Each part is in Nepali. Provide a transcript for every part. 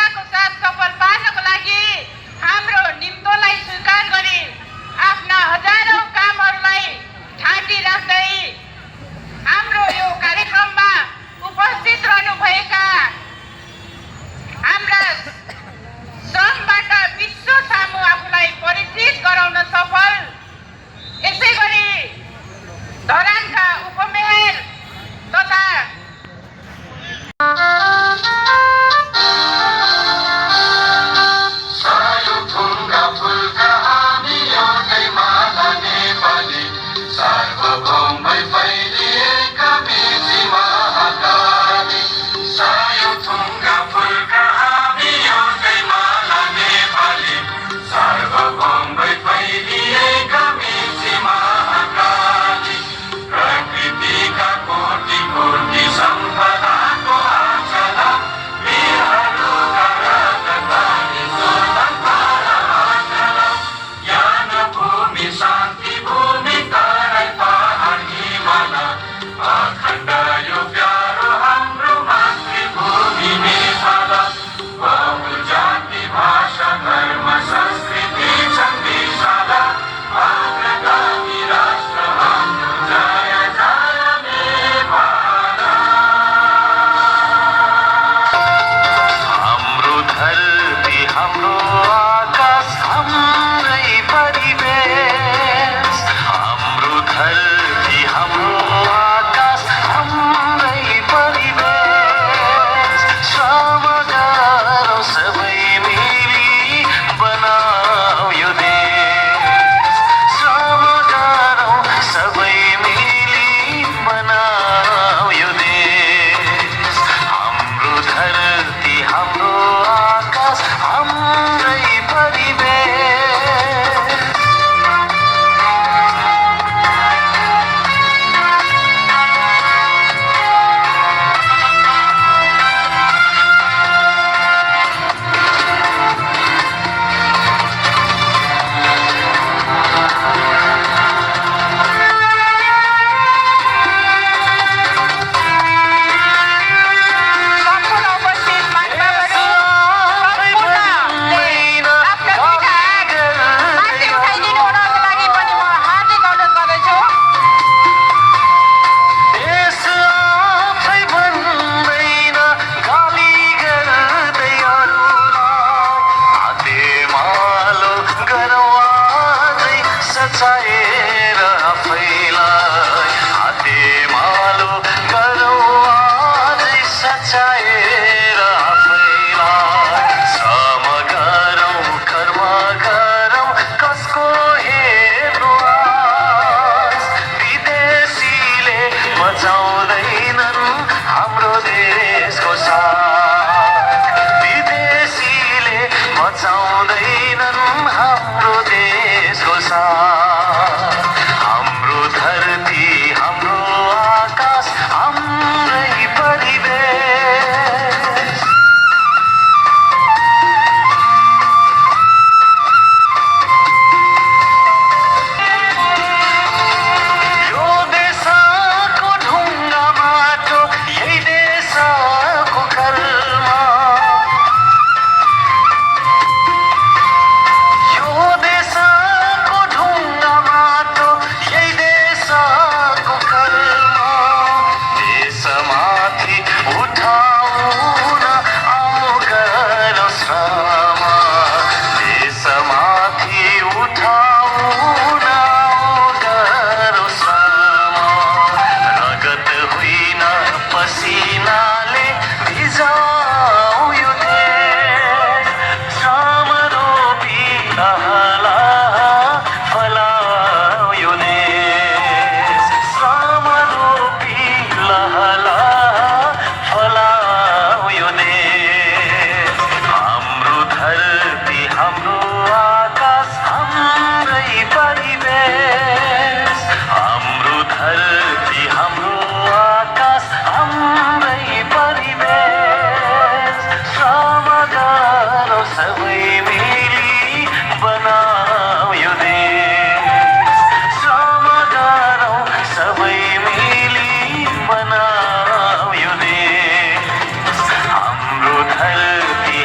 सफलताको साथ सफल पार्नको लागि हाम्रो निम्तोलाई स्वीकार गरी आफ्ना हजारौं कामहरूलाई ठाँटी राख्दै हाम्रो यो कार्यक्रममा उपस्थित रहनुभएका हाम्रा श्रमबाट विश्व सामु आफूलाई परिचित गराउन सफल यसै गरी धरानका उपमेयर तथा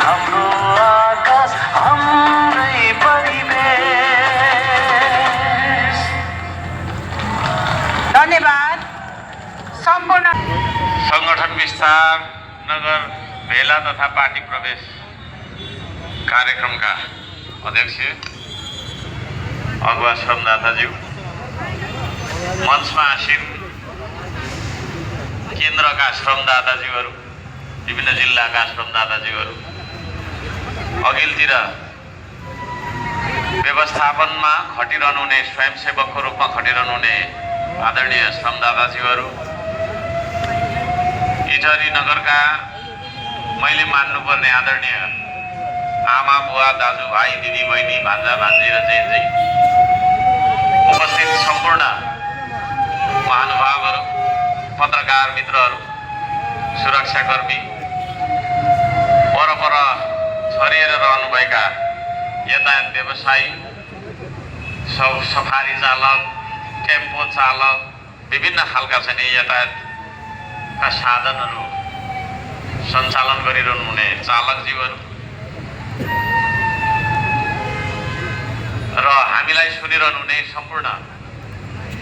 हम पार्टी प्रवेश कार्यक्रमका अध्यक्ष अगुवा श्रमदाताज्यू, मञ्चमा आसीन केन्द्रका श्रमदाताज्यूहरू, विभिन्न जिल्लाका श्रमदाताज्यूहरू, अघिल्तिर व्यवस्थापनमा खटिरहनु हुने स्वयंसेवकको रूपमा खटिरहनु हुने आदरणीय श्रमदाताज्यूहरू, इटहरी नगरका मैले मान्नुपर्ने आदरणीय आमा बुवा दाजुभाइ दिदी बहिनी भान्जा भान्जी र जेन्जी उपस्थित सम्पूर्ण महानुभावहरू, पत्रकार मित्रहरू, सुरक्षाकर्मी, परपर छरिएर रहनुभएका यातायात व्यवसायी, सफारी चालक, टेम्पो चालक, विभिन्न खालका चाहिँ यातायातका साधनहरू सञ्चालन गरिरहनु हुने चालकज्यूहरू र हामीलाई सुनिरहनु हुने सम्पूर्ण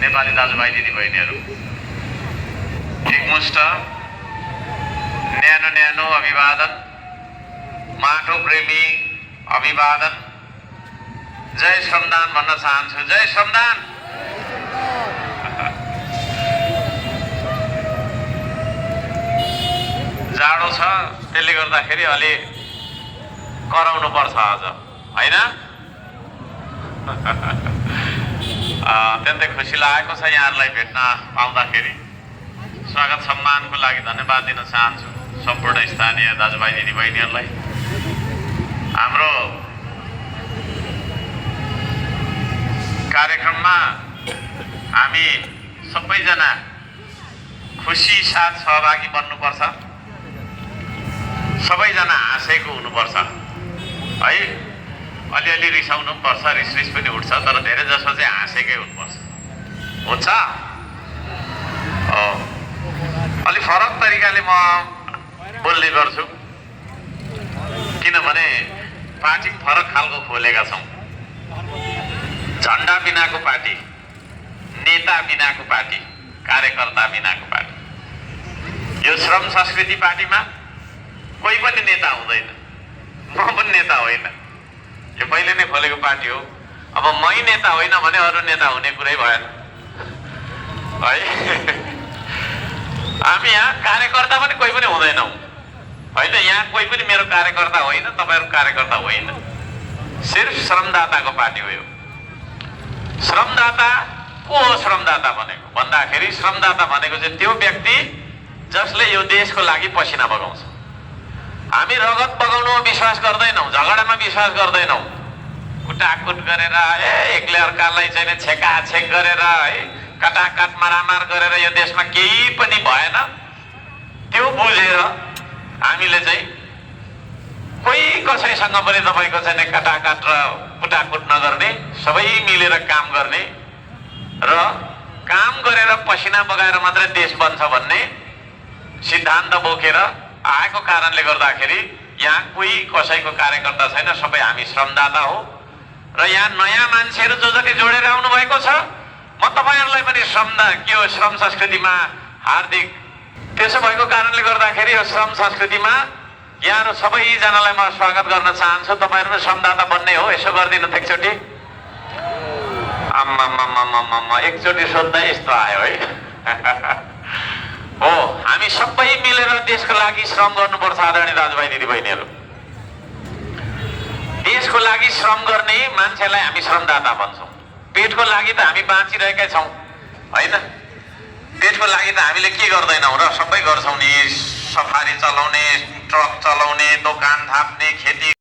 नेपाली दाजुभाइ दिदीबहिनीहरू, एकमुष्ट न्यानो न्यानो अभिवादन, माटो प्रेमी अभिवादन। जय श्रमदान भन्न चाहन्छु। जय श्रमदान। जाडो छ, त्यसले गर्दाखेरि अलि कराउनु पर्छ आज, होइन? अत्यन्तै खुसी लागेको छ यहाँहरूलाई भेट्न पाउँदाखेरि। स्वागत सम्मानको लागि धन्यवाद दिन चाहन्छु सम्पूर्ण स्थानीय दाजुभाइ दिदीबहिनीहरूलाई। हाम्रो कार्यक्रममा हामी सबैजना खुसी साथ सहभागी बन्नुपर्छ, सबैजना हाँसेको हुनुपर्छ है। अलिअलि रिसाउनु पनि पर्छ, रिस पनि उठ्छ, तर धेरै जसो चाहिँ हाँसेकै हुनुपर्छ। हुन्छ? अलि फरक तरिकाले म बोल्ने गर्छु, किनभने पार्टी फरक खालको खोलेका छौँ। झन्डा बिनाको पार्टी, नेता बिनाको पार्टी, कार्यकर्ता बिनाको पार्टी। यो श्रम संस्कृति पार्टीमा कोही पनि नेता हुँदैन, म पनि नेता होइन। यो पहिले नै खोलेको पार्टी हो। अब मै नेता होइन भने अरू नेता हुने कुरै भएन है। हामी यहाँ कार्यकर्ता पनि कोही पनि हुँदैनौँ होइन। यहाँ कोही पनि मेरो कार्यकर्ता होइन, तपाईँहरू कार्यकर्ता होइन। सिर्फ श्रमदाताको पार्टी हो यो। श्रमदाता को हो? श्रमदाता भनेको भन्दाखेरि श्रमदाता भनेको चाहिँ त्यो व्यक्ति जसले यो देशको लागि पसिना बगाउँछ। हामी रगत बगाउनुमा विश्वास गर्दैनौँ, झगडामा विश्वास गर्दैनौँ। कुटाकुट गरेर एकले अर्कालाई चाहिँ छेकाछेक गरेर है, काटाकाट मारामार गरेर यो देशमा केही पनि भएन। त्यो बुझेर हामीले चाहिँ कोही कसैसँग पनि तपाईँको चाहिँ काटाकाट र कुटाकुट नगर्ने, सबै मिलेर काम गर्ने र काम गरेर पसिना बगाएर मात्रै देश बन्छ भन्ने सिद्धान्त बोकेर आएको कारणले गर्दाखेरि यहाँ कोही कसैको कार्यकर्ता छैन, सबै हामी श्रमदाता हो। र यहाँ नयाँ मान्छेहरू जो जति जोडेर आउनु भएको छ, म तपाईँहरूलाई पनि श्रम संस्कृतिमा हार्दिक, त्यसो भएको कारणले गर्दाखेरि यो श्रम संस्कृतिमा यहाँहरू सबैजनालाई म स्वागत गर्न चाहन्छु। तपाईँहरू पनि श्रमदाता बन्ने हो, यसो गरिदिनु त एकचोटि। आम्मा एकचोटि सोध्दा यस्तो आयो है। हो, हामी सबै मिलेर देशको लागि श्रम गर्नुपर्छ आदरणीय दाजुभाइ दिदीबहिनीहरू। देशको लागि श्रम गर्ने मान्छेलाई हामी श्रमदाता भन्छौँ। पेटको लागि त हामी बाँचिरहेकै छौँ होइन। पेटको लागि त हामीले के गर्दैनौँ र? सबै गर्छौँ नि। सफारी चलाउने, ट्रक चलाउने, दोकान थाप्ने, खेती